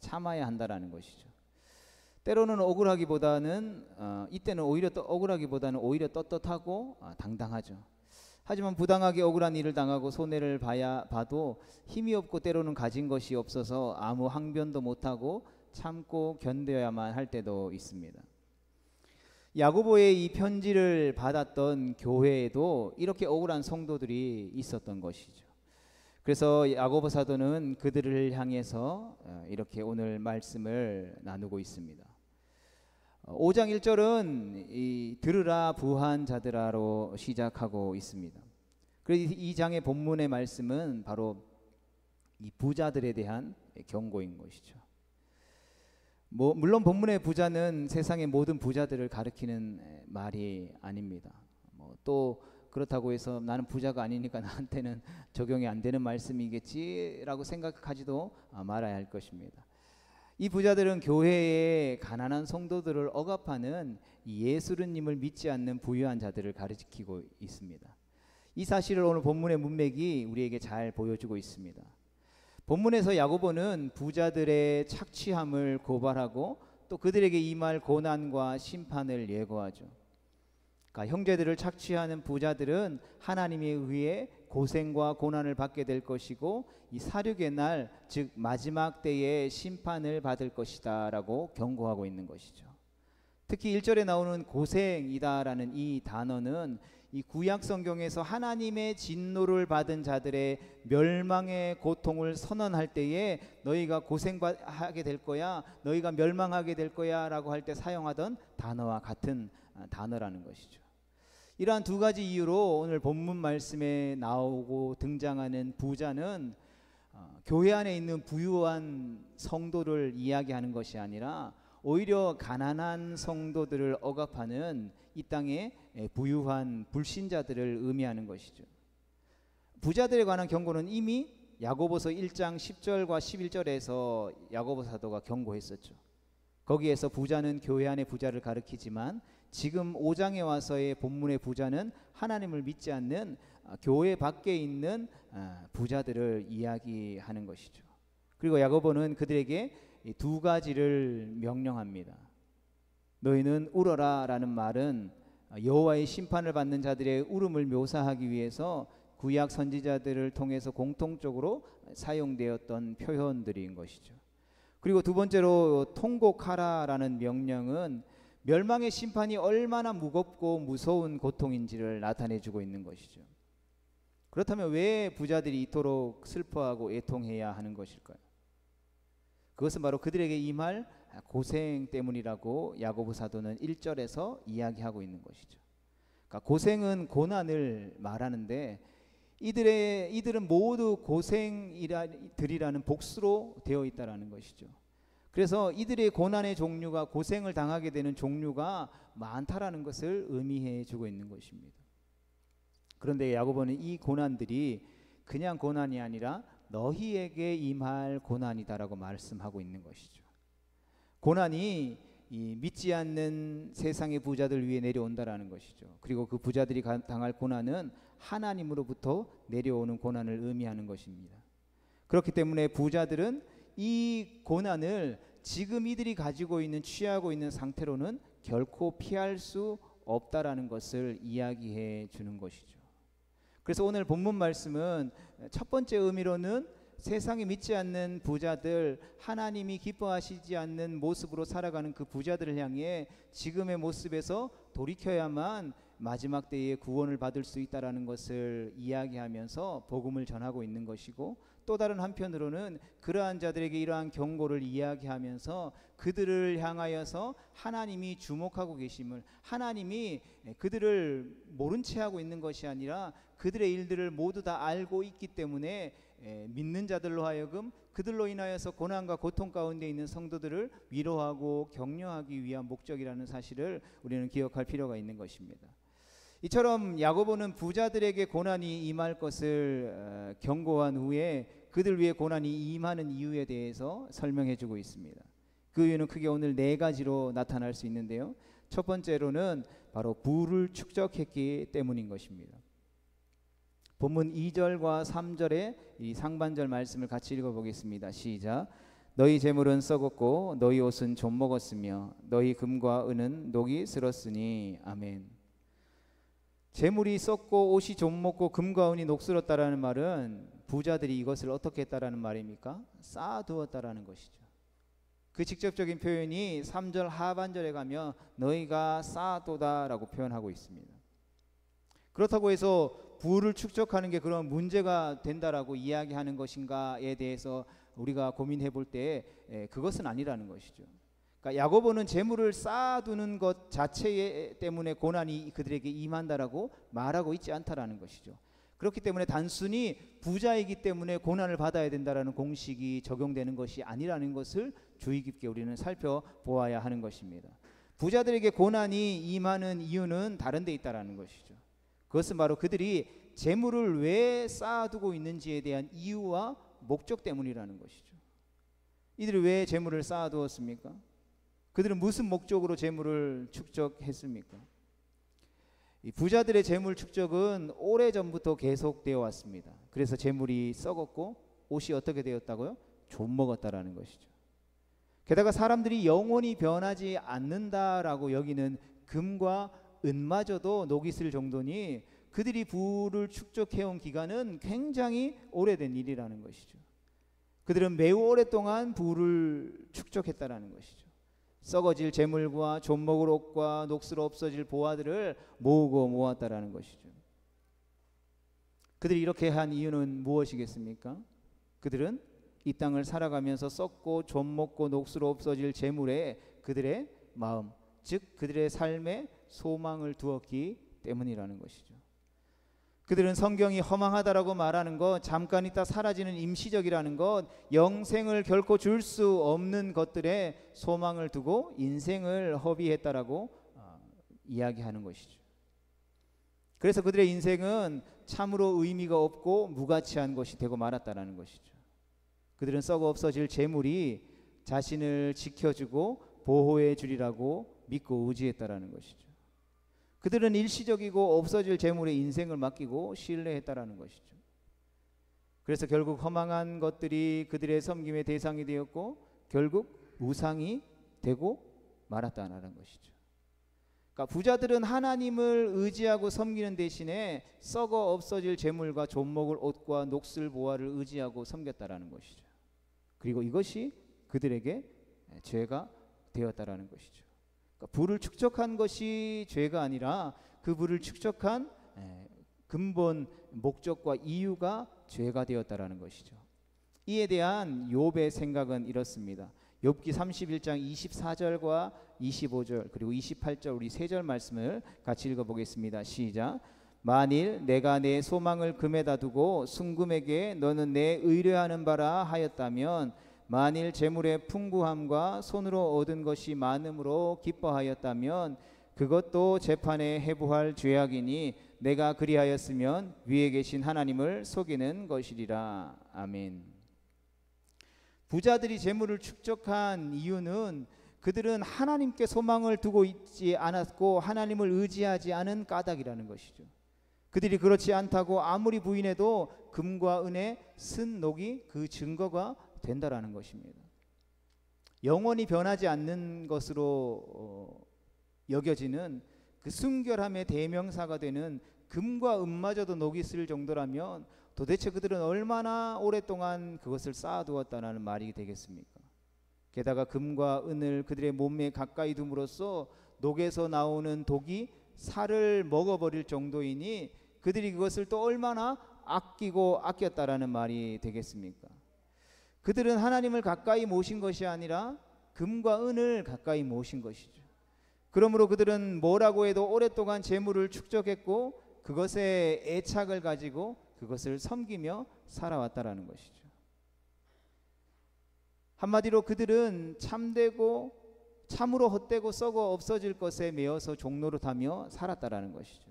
참아야 한다라는 것이죠. 때로는 억울하기보다는 이때는 오히려 억울하기보다는 오히려 떳떳하고 당당하죠. 하지만 부당하게 억울한 일을 당하고 손해를 봐도 힘이 없고 때로는 가진 것이 없어서 아무 항변도 못하고 참고 견뎌야만 할 때도 있습니다. 야고보의 이 편지를 받았던 교회에도 이렇게 억울한 성도들이 있었던 것이죠. 그래서 야고보 사도는 그들을 향해서 이렇게 오늘 말씀을 나누고 있습니다. 5장 1절은 이 들으라 부한 자들아로 시작하고 있습니다. 그래서 이 장의 본문의 말씀은 바로 이 부자들에 대한 경고인 것이죠. 물론 본문의 부자는 세상의 모든 부자들을 가리키는 말이 아닙니다. 또 그렇다고 해서 나는 부자가 아니니까 나한테는 적용이 안 되는 말씀이겠지라고 생각하지도 말아야 할 것입니다. 이 부자들은 교회의 가난한 성도들을 억압하는 예수님을 믿지 않는 부유한 자들을 가리키고 있습니다. 이 사실을 오늘 본문의 문맥이 우리에게 잘 보여주고 있습니다. 본문에서 야고보는 부자들의 착취함을 고발하고 또 그들에게 임할 고난과 심판을 예고하죠. 그러니까 형제들을 착취하는 부자들은 하나님에 의해 고생과 고난을 받게 될 것이고 이 사륙의 날, 즉 마지막 때에 심판을 받을 것이다 라고 경고하고 있는 것이죠. 특히 1절에 나오는 고생이다라는 이 단어는 이 구약 성경에서 하나님의 진노를 받은 자들의 멸망의 고통을 선언할 때에 너희가 고생하게 될 거야, 너희가 멸망하게 될 거야 라고 할 때 사용하던 단어와 같은 단어라는 것이죠. 이러한 두 가지 이유로 오늘 본문 말씀에 나오고 등장하는 부자는 교회 안에 있는 부유한 성도를 이야기하는 것이 아니라 오히려 가난한 성도들을 억압하는 이 땅의 부유한 불신자들을 의미하는 것이죠. 부자들에 관한 경고는 이미 야고보서 1장 10절과 11절에서 야고보 사도가 경고했었죠. 거기에서 부자는 교회 안의 부자를 가리키지만 지금 5장에 와서의 본문의 부자는 하나님을 믿지 않는 교회 밖에 있는 부자들을 이야기하는 것이죠. 그리고 야고보는 그들에게 두 가지를 명령합니다. 너희는 울어라 라는 말은 여호와의 심판을 받는 자들의 울음을 묘사하기 위해서 구약 선지자들을 통해서 공통적으로 사용되었던 표현들인 것이죠. 그리고 두 번째로 통곡하라 라는 명령은 멸망의 심판이 얼마나 무겁고 무서운 고통인지를 나타내주고 있는 것이죠. 그렇다면 왜 부자들이 이토록 슬퍼하고 애통해야 하는 것일까요? 그것은 바로 그들에게 임할 고생 때문이라고 야고보 사도는 1절에서 이야기하고 있는 것이죠. 그러니까 고생은 고난을 말하는데 이들은 모두 고생들이라는 복수로 되어 있다라는 것이죠. 그래서 이들의 고난의 종류가 고생을 당하게 되는 종류가 많다라는 것을 의미해 주고 있는 것입니다. 그런데 야고보는 이 고난들이 그냥 고난이 아니라 너희에게 임할 고난이다라고 말씀하고 있는 것이죠. 고난이 이 믿지 않는 세상의 부자들 위에 내려온다라는 것이죠. 그리고 그 부자들이 당할 고난은 하나님으로부터 내려오는 고난을 의미하는 것입니다. 그렇기 때문에 부자들은 이 고난을 지금 이들이 가지고 있는 취하고 있는 상태로는 결코 피할 수 없다라는 것을 이야기해 주는 것이죠. 그래서 오늘 본문 말씀은 첫 번째 의미로는 세상에 믿지 않는 부자들, 하나님이 기뻐하시지 않는 모습으로 살아가는 그 부자들을 향해 지금의 모습에서 돌이켜야만 마지막 때에 구원을 받을 수 있다라는 것을 이야기하면서 복음을 전하고 있는 것이고, 또 다른 한편으로는 그러한 자들에게 이러한 경고를 이야기하면서 그들을 향하여서 하나님이 주목하고 계심을, 하나님이 그들을 모른 채 하고 있는 것이 아니라 그들의 일들을 모두 다 알고 있기 때문에 믿는 자들로 하여금 그들로 인하여서 고난과 고통 가운데 있는 성도들을 위로하고 격려하기 위한 목적이라는 사실을 우리는 기억할 필요가 있는 것입니다. 이처럼 야고보는 부자들에게 고난이 임할 것을 경고한 후에 그들 위에 고난이 임하는 이유에 대해서 설명해 주고 있습니다. 그 이유는 크게 오늘 네 가지로 나타날 수 있는데요. 첫 번째로는 바로 부를 축적했기 때문인 것입니다. 본문 2절과 3절의 이 상반절 말씀을 같이 읽어보겠습니다. 시작. 너희 재물은 썩었고 너희 옷은 좀 먹었으며 너희 금과 은은 녹이 슬었으니. 아멘. 재물이 썩고 옷이 좀 먹고 금과 은이 녹슬었다라는 말은 부자들이 이것을 어떻게 했다라는 말입니까? 쌓아두었다라는 것이죠. 그 직접적인 표현이 3절 하반절에 가면 너희가 쌓아도다라고 표현하고 있습니다. 그렇다고 해서 부를 축적하는 게 그런 문제가 된다라고 이야기하는 것인가에 대해서 우리가 고민해 볼 때 그것은 아니라는 것이죠. 그러니까 야고보는 재물을 쌓아두는 것 자체 때문에 고난이 그들에게 임한다라고 말하고 있지 않다라는 것이죠. 그렇기 때문에 단순히 부자이기 때문에 고난을 받아야 된다라는 공식이 적용되는 것이 아니라는 것을 주의 깊게 우리는 살펴보아야 하는 것입니다. 부자들에게 고난이 임하는 이유는 다른 데 있다라는 것이죠. 그것은 바로 그들이 재물을 왜 쌓아두고 있는지에 대한 이유와 목적 때문이라는 것이죠. 이들이 왜 재물을 쌓아두었습니까? 그들은 무슨 목적으로 재물을 축적했습니까? 이 부자들의 재물 축적은 오래전부터 계속되어 왔습니다. 그래서 재물이 썩었고 옷이 어떻게 되었다고요? 좀 먹었다라는 것이죠. 게다가 사람들이 영원히 변하지 않는다라고 여기는 금과 은마저도 녹이 슬 정도니 그들이 부를 축적해온 기간은 굉장히 오래된 일이라는 것이죠. 그들은 매우 오랫동안 부를 축적했다라는 것이죠. 썩어질 재물과 좀 먹을 옷과 녹슬어 없어질 보화들을 모으고 모았다라는 것이죠. 그들이 이렇게 한 이유는 무엇이겠습니까? 그들은 이 땅을 살아가면서 썩고 좀 먹고 녹슬어 없어질 재물에 그들의 마음, 즉 그들의 삶에 소망을 두었기 때문이라는 것이죠. 그들은 성경이 허망하다라고 말하는 것, 잠깐 있다 사라지는 임시적이라는 것, 영생을 결코 줄 수 없는 것들에 소망을 두고 인생을 허비했다라고 이야기하는 것이죠. 그래서 그들의 인생은 참으로 의미가 없고 무가치한 것이 되고 말았다라는 것이죠. 그들은 썩어 없어질 재물이 자신을 지켜주고 보호해 주리라고 믿고 의지했다라는 것이죠. 그들은 일시적이고 없어질 재물에 인생을 맡기고 신뢰했다라는 것이죠. 그래서 결국 허망한 것들이 그들의 섬김의 대상이 되었고 결국 우상이 되고 말았다는 것이죠. 그러니까 부자들은 하나님을 의지하고 섬기는 대신에 썩어 없어질 재물과 좀 먹을 옷과 녹슬 보화를 의지하고 섬겼다라는 것이죠. 그리고 이것이 그들에게 죄가 되었다라는 것이죠. 부를 축적한 것이 죄가 아니라 그 부를 축적한 근본 목적과 이유가 죄가 되었다라는 것이죠. 이에 대한 욥의 생각은 이렇습니다. 욥기 31장 24절과 25절 그리고 28절 우리 세 절 말씀을 같이 읽어보겠습니다. 시작. 만일 내가 내 소망을 금에다 두고 순금에게 너는 내 의뢰하는 바라 하였다면 만일 재물의 풍부함과 손으로 얻은 것이 많음으로 기뻐하였다면 그것도 재판에 해부할 죄악이니 내가 그리하였으면 위에 계신 하나님을 속이는 것이리라. 아멘. 부자들이 재물을 축적한 이유는 그들은 하나님께 소망을 두고 있지 않았고 하나님을 의지하지 않은 까닭이라는 것이죠. 그들이 그렇지 않다고 아무리 부인해도 금과 은의 쓴 녹이 그 증거가 된다라는 것입니다. 영원히 변하지 않는 것으로 여겨지는 그 순결함의 대명사가 되는 금과 은마저도 녹이 슬 정도라면 도대체 그들은 얼마나 오랫동안 그것을 쌓아두었다는 말이 되겠습니까? 게다가 금과 은을 그들의 몸에 가까이 둠으로써 녹에서 나오는 독이 살을 먹어버릴 정도이니 그들이 그것을 또 얼마나 아끼고 아꼈다라는 말이 되겠습니까? 그들은 하나님을 가까이 모신 것이 아니라 금과 은을 가까이 모신 것이죠. 그러므로 그들은 뭐라고 해도 오랫동안 재물을 축적했고 그것에 애착을 가지고 그것을 섬기며 살아왔다라는 것이죠. 한마디로 그들은 참되고 참으로 헛되고 썩어 없어질 것에 매여서 종노릇하며 살았다라는 것이죠.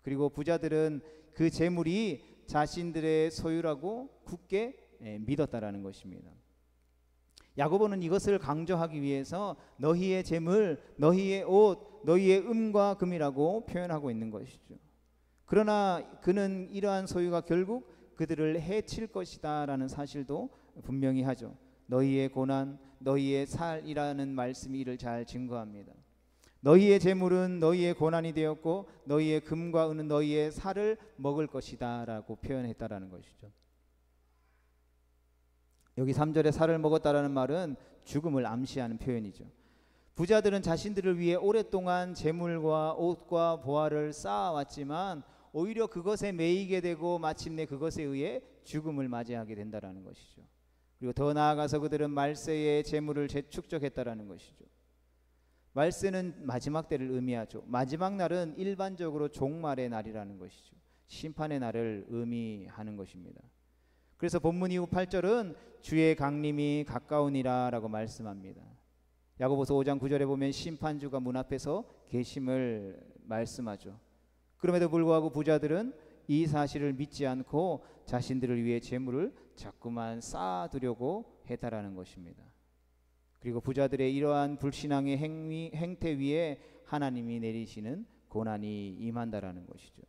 그리고 부자들은 그 재물이 자신들의 소유라고 굳게 믿었다라는 것입니다. 야고보는 이것을 강조하기 위해서 너희의 재물, 너희의 옷, 너희의 은과 금이라고 표현하고 있는 것이죠. 그러나 그는 이러한 소유가 결국 그들을 해칠 것이다 라는 사실도 분명히 하죠. 너희의 고난, 너희의 살이라는 말씀이 이를 잘 증거합니다. 너희의 재물은 너희의 고난이 되었고 너희의 금과 은은 너희의 살을 먹을 것이다 라고 표현했다라는 것이죠. 여기 3절에 살을 먹었다라는 말은 죽음을 암시하는 표현이죠. 부자들은 자신들을 위해 오랫동안 재물과 옷과 보화를 쌓아왔지만 오히려 그것에 매이게 되고 마침내 그것에 의해 죽음을 맞이하게 된다라는 것이죠. 그리고 더 나아가서 그들은 말세의 재물을 재축적했다라는 것이죠. 말세는 마지막 때를 의미하죠. 마지막 날은 일반적으로 종말의 날이라는 것이죠. 심판의 날을 의미하는 것입니다. 그래서 본문 이후 8절은 주의 강림이 가까우니라 라고 말씀합니다. 야고보서 5장 9절에 보면 심판주가 문 앞에서 계심을 말씀하죠. 그럼에도 불구하고 부자들은 이 사실을 믿지 않고 자신들을 위해 재물을 자꾸만 쌓아두려고 했다라는 것입니다. 그리고 부자들의 이러한 불신앙의 행태 위에 하나님이 내리시는 고난이 임한다라는 것이죠.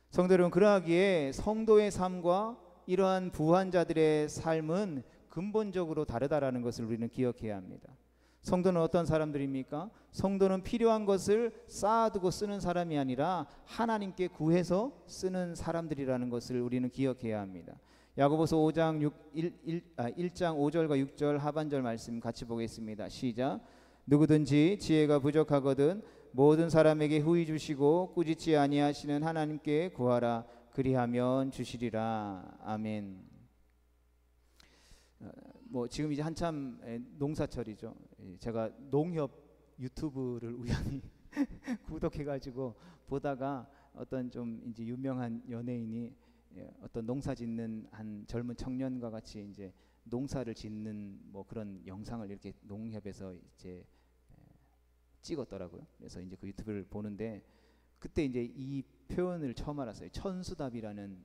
성도 여러분, 그러하기에 성도의 삶과 이러한 부한 자들의 삶은 근본적으로 다르다라는 것을 우리는 기억해야 합니다. 성도는 어떤 사람들입니까? 성도는 필요한 것을 쌓아두고 쓰는 사람이 아니라 하나님께 구해서 쓰는 사람들이라는 것을 우리는 기억해야 합니다. 야고보서 5장 1장 5절과 6절 하반절 말씀 같이 보겠습니다. 시작. 누구든지 지혜가 부족하거든 모든 사람에게 후히 주시고 꾸짖지 아니하시는 하나님께 구하라. 그리하면 주시리라. 아멘. 지금 이제 한참 농사철이죠. 제가 농협 유튜브를 우연히 구독해가지고 보다가 어떤 좀 이제 유명한 연예인이 어떤 농사 짓는 한 젊은 청년과 같이 이제 농사를 짓는 그런 영상을 이렇게 농협에서 이제 찍었더라고요. 그래서 이제 그 유튜브를 보는데 그때 이제 이 표현을 처음 알았어요. 천수답이라는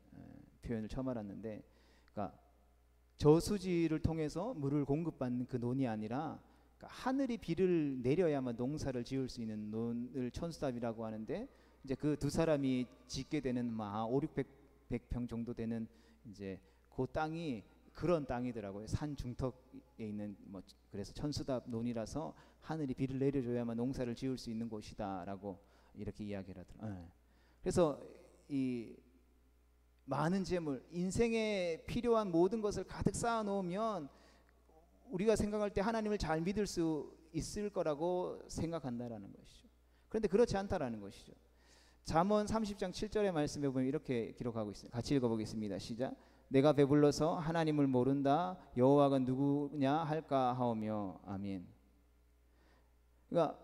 표현을 처음 알았는데, 그러니까 저수지를 통해서 물을 공급받는 그 논이 아니라 그러니까 하늘이 비를 내려야만 농사를 지을 수 있는 논을 천수답이라고 하는데, 이제 그 두 사람이 짓게 되는 500-600평 정도 되는 이제 그 땅이 그런 땅이더라고요. 산 중턱에 있는 그래서 천수답 논이라서 하늘이 비를 내려줘야만 농사를 지을 수 있는 곳이다라고 이렇게 이야기를 하더라고요. 그래서 이 많은 재물, 인생에 필요한 모든 것을 가득 쌓아 놓으면 우리가 생각할 때 하나님을 잘 믿을 수 있을 거라고 생각한다라는 것이죠. 그런데 그렇지 않다라는 것이죠. 잠언 30장 7절의 말씀에 보면 이렇게 기록하고 있습니다. 같이 읽어보겠습니다. 시작. 내가 배불러서 하나님을 모른다. 여호와가 누구냐 할까 하오며. 아멘. 그러니까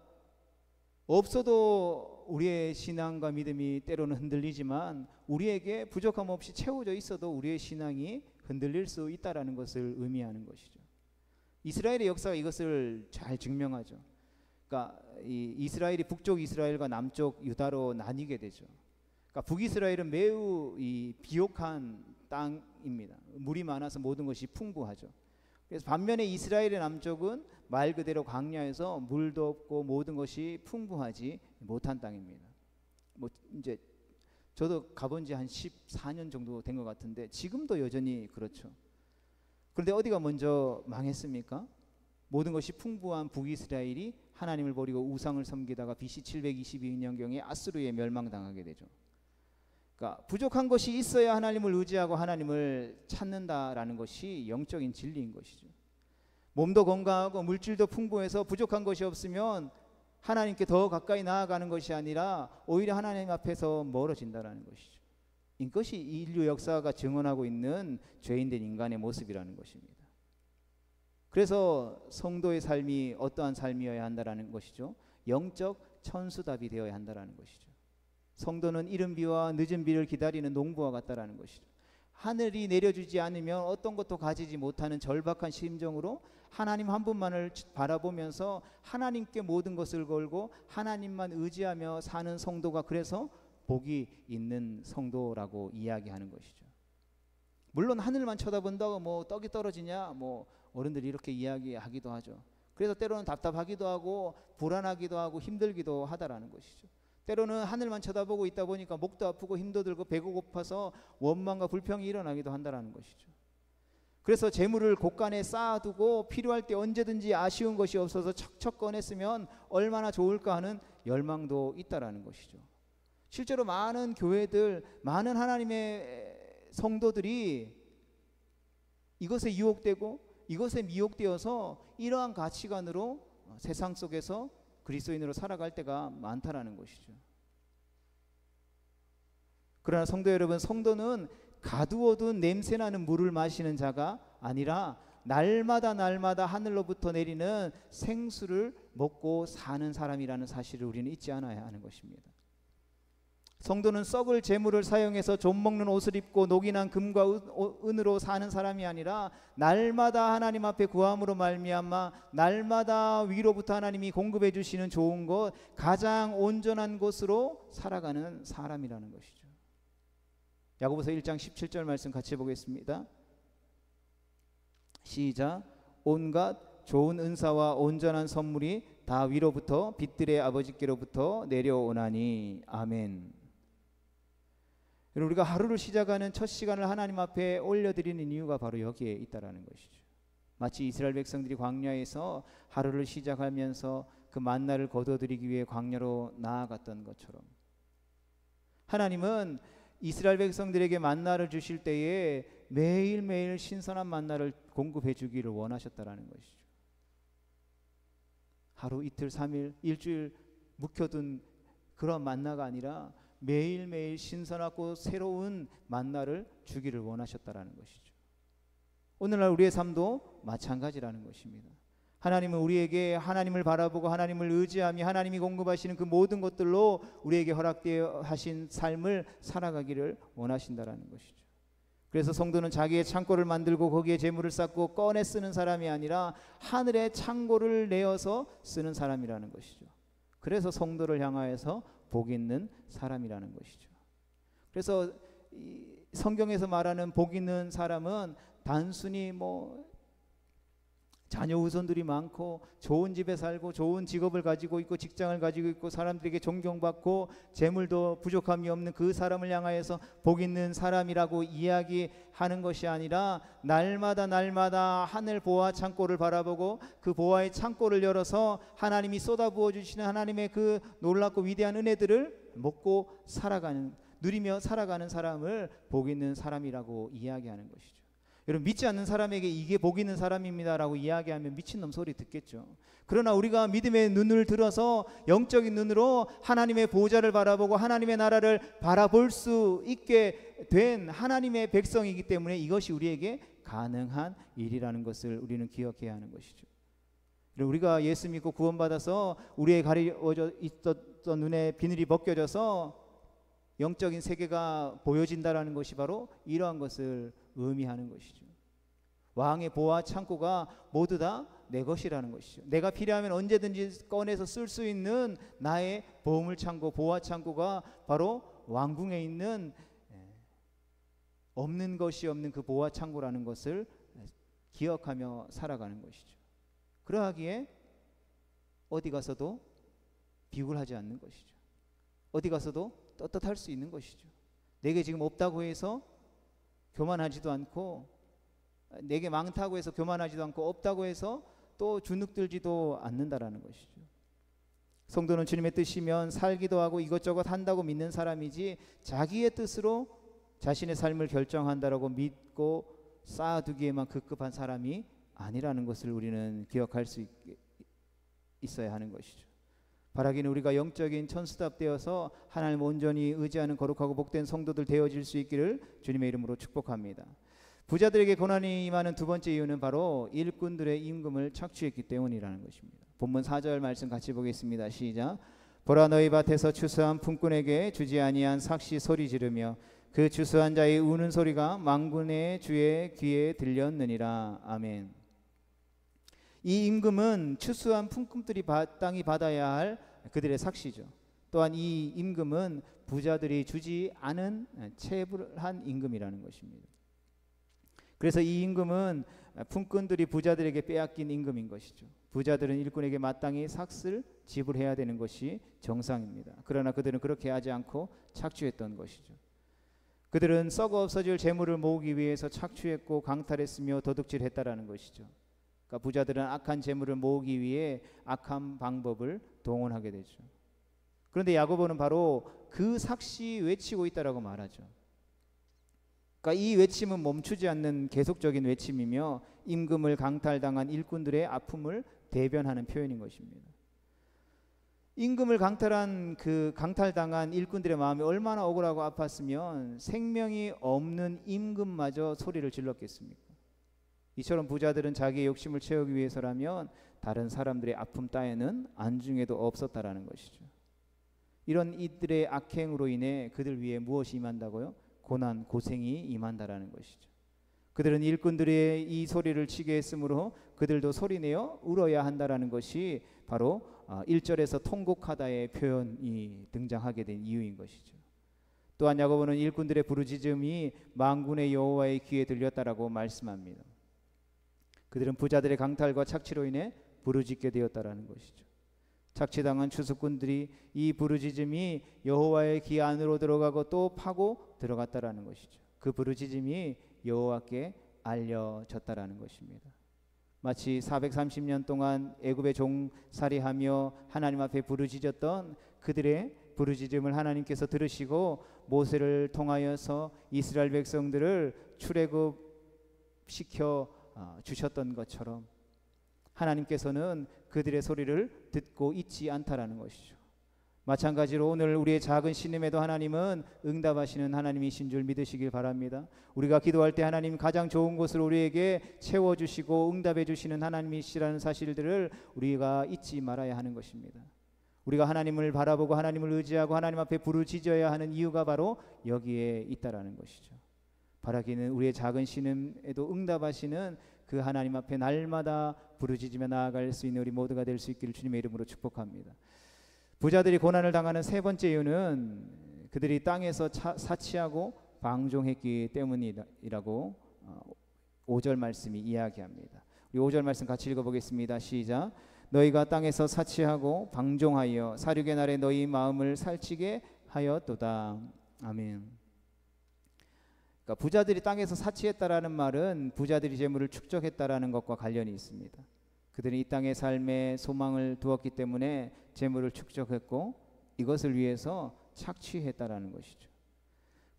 없어도 우리의 신앙과 믿음이 때로는 흔들리지만 우리에게 부족함 없이 채워져 있어도 우리의 신앙이 흔들릴 수 있다라는 것을 의미하는 것이죠. 이스라엘의 역사가 이것을 잘 증명하죠. 그러니까 이 이스라엘이 북쪽 이스라엘과 남쪽 유다로 나뉘게 되죠. 그러니까 북이스라엘은 매우 이 비옥한 땅입니다. 물이 많아서 모든 것이 풍부하죠. 그래서 반면에 이스라엘의 남쪽은 말 그대로 광야에서 물도 없고 모든 것이 풍부하지 못한 땅입니다. 이제 저도 가본 지 한 14년 정도 된 것 같은데 지금도 여전히 그렇죠. 그런데 어디가 먼저 망했습니까? 모든 것이 풍부한 북이스라엘이 하나님을 버리고 우상을 섬기다가 BC 722년경에 아수르에 멸망당하게 되죠. 그러니까 부족한 것이 있어야 하나님을 의지하고 하나님을 찾는다라는 것이 영적인 진리인 것이죠. 몸도 건강하고 물질도 풍부해서 부족한 것이 없으면 하나님께 더 가까이 나아가는 것이 아니라 오히려 하나님 앞에서 멀어진다라는 것이죠. 이것이 인류 역사가 증언하고 있는 죄인된 인간의 모습이라는 것입니다. 그래서 성도의 삶이 어떠한 삶이어야 한다라는 것이죠. 영적 천수답이 되어야 한다라는 것이죠. 성도는 이른 비와 늦은 비를 기다리는 농부와 같다라는 것이죠. 하늘이 내려주지 않으면 어떤 것도 가지지 못하는 절박한 심정으로 하나님 한 분만을 바라보면서 하나님께 모든 것을 걸고 하나님만 의지하며 사는 성도가 그래서 복이 있는 성도라고 이야기하는 것이죠. 물론 하늘만 쳐다본다고 떡이 떨어지냐 어른들이 이렇게 이야기하기도 하죠. 그래서 때로는 답답하기도 하고 불안하기도 하고 힘들기도 하다라는 것이죠. 때로는 하늘만 쳐다보고 있다 보니까 목도 아프고 힘도 들고 배가 고파서 원망과 불평이 일어나기도 한다라는 것이죠. 그래서 재물을 곳간에 쌓아두고 필요할 때 언제든지 아쉬운 것이 없어서 척척 꺼냈으면 얼마나 좋을까 하는 열망도 있다라는 것이죠. 실제로 많은 교회들, 많은 하나님의 성도들이 이것에 유혹되고 이것에 미혹되어서 이러한 가치관으로 세상 속에서 그리스도인으로 살아갈 때가 많다라는 것이죠. 그러나 성도 여러분, 성도는 가두어둔 냄새나는 물을 마시는 자가 아니라 날마다 하늘로부터 내리는 생수를 먹고 사는 사람이라는 사실을 우리는 잊지 않아야 하는 것입니다. 성도는 썩을 재물을 사용해서 좀먹는 옷을 입고 녹이난 금과 은으로 사는 사람이 아니라 날마다 하나님 앞에 구함으로 말미암아 날마다 위로부터 하나님이 공급해 주시는 좋은 것, 가장 온전한 곳으로 살아가는 사람이라는 것이죠. 야고보서 1장 17절 말씀 같이 보겠습니다. 시작. 온갖 좋은 은사와 온전한 선물이 다 위로부터 빛들의 아버지께로부터 내려오나니. 아멘. 우리가 하루를 시작하는 첫 시간을 하나님 앞에 올려드리는 이유가 바로 여기에 있다라는 것이죠. 마치 이스라엘 백성들이 광야에서 하루를 시작하면서 그 만나를 거둬들이기 위해 광야로 나아갔던 것처럼, 하나님은 이스라엘 백성들에게 만나를 주실 때에 매일매일 신선한 만나를 공급해 주기를 원하셨다라는 것이죠. 하루, 이틀, 3일, 일주일 묵혀둔 그런 만나가 아니라 매일매일 신선하고 새로운 만나를 주기를 원하셨다라는 것이죠. 오늘날 우리의 삶도 마찬가지라는 것입니다. 하나님은 우리에게 하나님을 바라보고 하나님을 의지하며 하나님이 공급하시는 그 모든 것들로 우리에게 허락되어 하신 삶을 살아가기를 원하신다라는 것이죠. 그래서 성도는 자기의 창고를 만들고 거기에 재물을 쌓고 꺼내 쓰는 사람이 아니라 하늘의 창고를 내어서 쓰는 사람이라는 것이죠. 그래서 성도를 향하여서 복 있는 사람이라는 것이죠. 그래서 이 성경에서 말하는 복 있는 사람은 단순히 자녀 후손들이 많고 좋은 집에 살고 좋은 직업을 가지고 있고 직장을 가지고 있고 사람들에게 존경받고 재물도 부족함이 없는 그 사람을 향하여서 복 있는 사람이라고 이야기하는 것이 아니라 날마다 하늘 보화 창고를 바라보고 그 보화의 창고를 열어서 하나님이 쏟아부어 주시는 하나님의 그 놀랍고 위대한 은혜들을 먹고 누리며 살아가는 사람을 복 있는 사람이라고 이야기하는 것이죠. 여러분, 믿지 않는 사람에게 이게 복 있는 사람입니다라고 이야기하면 미친놈 소리 듣겠죠. 그러나 우리가 믿음의 눈을 들어서 영적인 눈으로 하나님의 보좌를 바라보고 하나님의 나라를 바라볼 수 있게 된 하나님의 백성이기 때문에 이것이 우리에게 가능한 일이라는 것을 우리는 기억해야 하는 것이죠. 우리가 예수 믿고 구원받아서 우리의 가려져 있었던 눈의 비늘이 벗겨져서 영적인 세계가 보여진다라는 것이 바로 이러한 것을 의미하는 것이죠. 왕의 보화 창고가 모두 다 내 것이라는 것이죠. 내가 필요하면 언제든지 꺼내서 쓸 수 있는 나의 보물 창고, 보화 창고가 바로 왕궁에 있는 없는 것이 없는 그 보화 창고라는 것을 기억하며 살아가는 것이죠. 그러하기에 어디 가서도 비굴하지 않는 것이죠. 어디 가서도 떳떳할 수 있는 것이죠. 내게 지금 없다고 해서 교만하지도 않고, 내게 많다고 해서 교만하지도 않고, 없다고 해서 또 주눅들지도 않는다라는 것이죠. 성도는 주님의 뜻이면 살기도 하고 이것저것 한다고 믿는 사람이지 자기의 뜻으로 자신의 삶을 결정한다라고 믿고 쌓아두기에만 급급한 사람이 아니라는 것을 우리는 기억할 수 있어야 하는 것이죠. 바라기는 우리가 영적인 천수답 되어서 하나님 온전히 의지하는 거룩하고 복된 성도들 되어질 수 있기를 주님의 이름으로 축복합니다. 부자들에게 고난이 임하는 두 번째 이유는 바로 일꾼들의 임금을 착취했기 때문이라는 것입니다. 본문 4절 말씀 같이 보겠습니다. 시작. 보라, 너희 밭에서 추수한 품꾼에게 주지 아니한 삭시 소리 지르며 그 추수한 자의 우는 소리가 만군의 주의 귀에 들렸느니라. 아멘. 이 임금은 추수한 품꾼들이 땅이 받아야 할 그들의 삭시죠. 또한 이 임금은 부자들이 주지 않은 체불한 임금이라는 것입니다. 그래서 이 임금은 품꾼들이 부자들에게 빼앗긴 임금인 것이죠. 부자들은 일꾼에게 마땅히 삭스를 지불해야 되는 것이 정상입니다. 그러나 그들은 그렇게 하지 않고 착취했던 것이죠. 그들은 썩어 없어질 재물을 모으기 위해서 착취했고 강탈했으며 도둑질했다라는 것이죠. 그러니까 부자들은 악한 재물을 모으기 위해 악한 방법을 동원하게 되죠. 그런데 야고보는 바로 그 삭시 외치고 있다라고 말하죠. 그러니까 이 외침은 멈추지 않는 계속적인 외침이며 임금을 강탈당한 일꾼들의 아픔을 대변하는 표현인 것입니다. 임금을 강탈당한 일꾼들의 마음이 얼마나 억울하고 아팠으면 생명이 없는 임금마저 소리를 질렀겠습니까? 이처럼 부자들은 자기의 욕심을 채우기 위해서라면 다른 사람들의 아픔 따위는 안중에도 없었다라는 것이죠. 이런 이들의 악행으로 인해 그들 위에 무엇이 임한다고요? 고난, 고생이 임한다라는 것이죠. 그들은 일꾼들의 이 소리를 치게 했으므로 그들도 소리내어 울어야 한다라는 것이 바로 1절에서 통곡하다의 표현이 등장하게 된 이유인 것이죠. 또한 야고보는 일꾼들의 부르짖음이 만군의 여호와의 귀에 들렸다라고 말씀합니다. 그들은 부자들의 강탈과 착취로 인해 부르짖게 되었다라는 것이죠. 착취당한 추수꾼들이 이 부르짖음이 여호와의 귀 안으로 들어가고 또 파고 들어갔다라는 것이죠. 그 부르짖음이 여호와께 알려졌다라는 것입니다. 마치 430년 동안 애굽의 종살이하며 하나님 앞에 부르짖었던 그들의 부르짖음을 하나님께서 들으시고 모세를 통하여서 이스라엘 백성들을 출애굽시켜 주셨던 것처럼 하나님께서는 그들의 소리를 듣고 있지 않다라는 것이죠. 마찬가지로 오늘 우리의 작은 신음에도 하나님은 응답하시는 하나님이신 줄 믿으시길 바랍니다. 우리가 기도할 때 하나님 가장 좋은 곳을 우리에게 채워주시고 응답해 주시는 하나님이시라는 사실들을 우리가 잊지 말아야 하는 것입니다. 우리가 하나님을 바라보고 하나님을 의지하고 하나님 앞에 부르짖어야 하는 이유가 바로 여기에 있다라는 것이죠. 바라기는 우리의 작은 신음에도 응답하시는 그 하나님 앞에 날마다 부르짖으며 나아갈 수 있는 우리 모두가 될 수 있기를 주님의 이름으로 축복합니다. 부자들이 고난을 당하는 세 번째 이유는 그들이 땅에서 사치하고 방종했기 때문이라고 5절 말씀이 이야기합니다. 우리 5절 말씀 같이 읽어보겠습니다. 시작. 너희가 땅에서 사치하고 방종하여 사륙의 날에 너희 마음을 살찌게 하였도다. 아멘. 그러니까 부자들이 땅에서 사치했다라는 말은 부자들이 재물을 축적했다라는 것과 관련이 있습니다. 그들은 이 땅의 삶에 소망을 두었기 때문에 재물을 축적했고 이것을 위해서 착취했다라는 것이죠.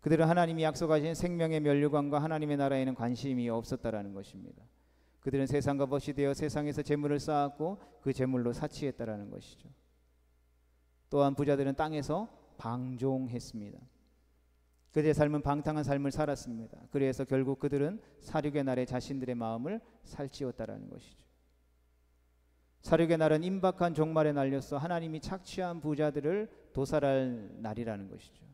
그들은 하나님이 약속하신 생명의 면류관과 하나님의 나라에는 관심이 없었다라는 것입니다. 그들은 세상과 벗이 되어 세상에서 재물을 쌓았고 그 재물로 사치했다라는 것이죠. 또한 부자들은 땅에서 방종했습니다. 그들의 삶은 방탕한 삶을 살았습니다. 그래서 결국 그들은 사륙의 날에 자신들의 마음을 살찌웠다라는 것이죠. 사륙의 날은 임박한 종말의 날로서 하나님이 착취한 부자들을 도살할 날이라는 것이죠.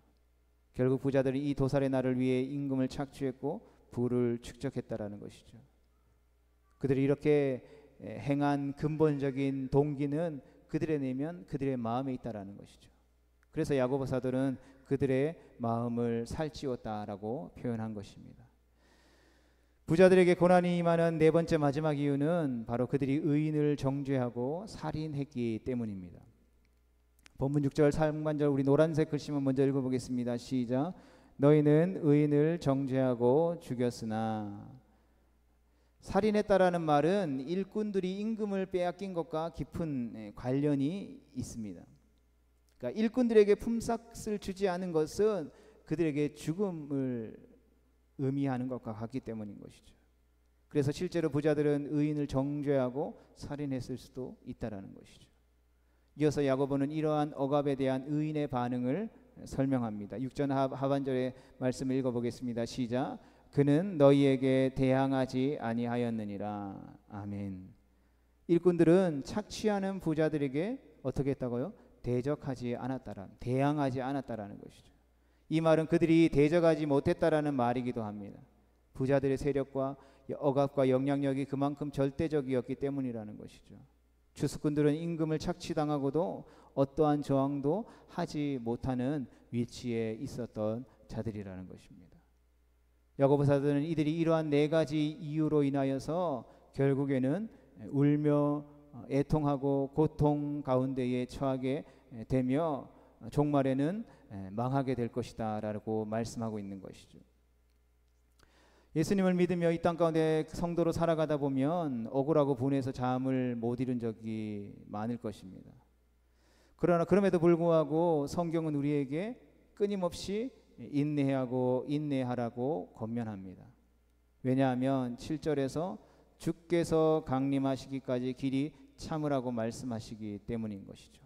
결국 부자들은 이 도살의 날을 위해 임금을 착취했고 부를 축적했다라는 것이죠. 그들이 이렇게 행한 근본적인 동기는 그들의 내면 그들의 마음에 있다라는 것이죠. 그래서 야고보 사도는 그들의 마음을 살찌웠다라고 표현한 것입니다. 부자들에게 고난이 임하는 네 번째 마지막 이유는 바로 그들이 의인을 정죄하고 살인했기 때문입니다. 본문 6절 3관절 우리 노란색 글씨만 먼저 읽어보겠습니다. 시작. 너희는 의인을 정죄하고 죽였으나. 살인했다라는 말은 일꾼들이 임금을 빼앗긴 것과 깊은 관련이 있습니다. 그러니까 일꾼들에게 품삯을 주지 않은 것은 그들에게 죽음을 의미하는 것과 같기 때문인 것이죠. 그래서 실제로 부자들은 의인을 정죄하고 살인했을 수도 있다라는 것이죠. 이어서 야고보는 이러한 억압에 대한 의인의 반응을 설명합니다. 6절 하반절의 말씀을 읽어보겠습니다. 시작. 그는 너희에게 대항하지 아니하였느니라. 아멘. 일꾼들은 착취하는 부자들에게 어떻게 했다고요? 대항하지 않았다라는 것이죠. 이 말은 그들이 대적하지 못했다라는 말이기도 합니다. 부자들의 세력과 억압과 영향력이 그만큼 절대적이었기 때문이라는 것이죠. 추수꾼들은 임금을 착취당하고도 어떠한 저항도 하지 못하는 위치에 있었던 자들이라는 것입니다. 야고보 사도는 이들이 이러한 네 가지 이유로 인하여서 결국에는 울며 애통하고 고통 가운데에 처하게 되며 종말에는 망하게 될 것이다 라고 말씀하고 있는 것이죠. 예수님을 믿으며 이 땅 가운데 성도로 살아가다 보면 억울하고 분해서 잠을 못 이룬 적이 많을 것입니다. 그러나 그럼에도 불구하고 성경은 우리에게 끊임없이 인내하라고 권면합니다. 왜냐하면 7절에서 주께서 강림하시기까지 길이 참으라고 말씀하시기 때문인 것이죠.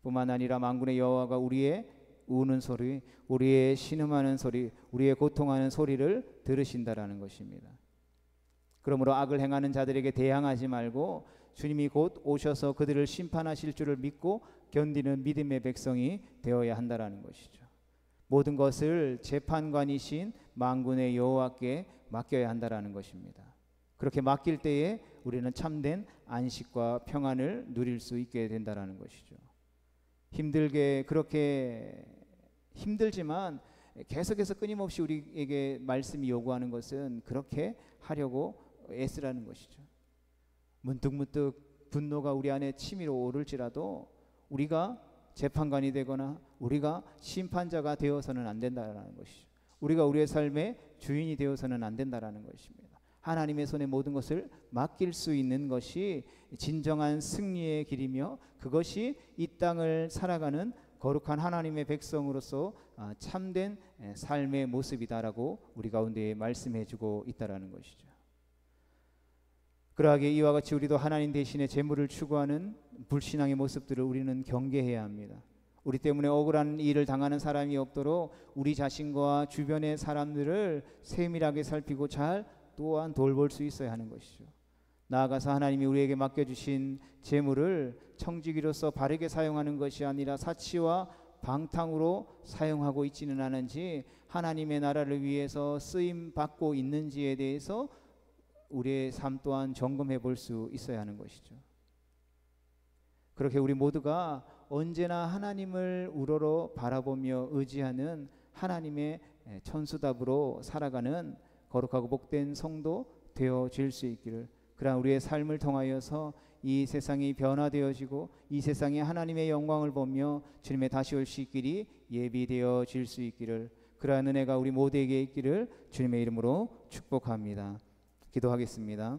뿐만 아니라 만군의 여호와가 우리의 우는 소리, 우리의 신음하는 소리, 우리의 고통하는 소리를 들으신다라는 것입니다. 그러므로 악을 행하는 자들에게 대항하지 말고 주님이 곧 오셔서 그들을 심판하실 줄을 믿고 견디는 믿음의 백성이 되어야 한다라는 것이죠. 모든 것을 재판관이신 만군의 여호와께 맡겨야 한다라는 것입니다. 그렇게 맡길 때에 우리는 참된 안식과 평안을 누릴 수 있게 된다라는 것이죠. 그렇게 힘들지만 계속해서 끊임없이 우리에게 말씀이 요구하는 것은 그렇게 하려고 애쓰라는 것이죠. 문득문득 분노가 우리 안에 치밀어 오를지라도 우리가 재판관이 되거나 우리가 심판자가 되어서는 안 된다라는 것이죠. 우리가 우리의 삶의 주인이 되어서는 안 된다라는 것입니다. 하나님의 손에 모든 것을 맡길 수 있는 것이 진정한 승리의 길이며 그것이 이 땅을 살아가는 거룩한 하나님의 백성으로서 참된 삶의 모습이다라고 우리 가운데 말씀해주고 있다라는 것이죠. 그러하게 이와 같이 우리도 하나님 대신에 재물을 추구하는 불신앙의 모습들을 우리는 경계해야 합니다. 우리 때문에 억울한 일을 당하는 사람이 없도록 우리 자신과 주변의 사람들을 세밀하게 살피고 잘 또한 돌볼 수 있어야 하는 것이죠. 나아가서 하나님이 우리에게 맡겨주신 재물을 청지기로서 바르게 사용하는 것이 아니라 사치와 방탕으로 사용하고 있지는 않은지, 하나님의 나라를 위해서 쓰임 받고 있는지에 대해서 우리의 삶 또한 점검해 볼 수 있어야 하는 것이죠. 그렇게 우리 모두가 언제나 하나님을 우러러 바라보며 의지하는 하나님의 천수답으로 살아가는 거룩하고 복된 성도 되어질 수 있기를, 그러한 우리의 삶을 통하여서 이 세상이 변화되어지고 이 세상에 하나님의 영광을 보며 주님의 다시 오실 길이 예비되어질 수 있기를, 그러한 은혜가 우리 모두에게 있기를 주님의 이름으로 축복합니다. 기도하겠습니다.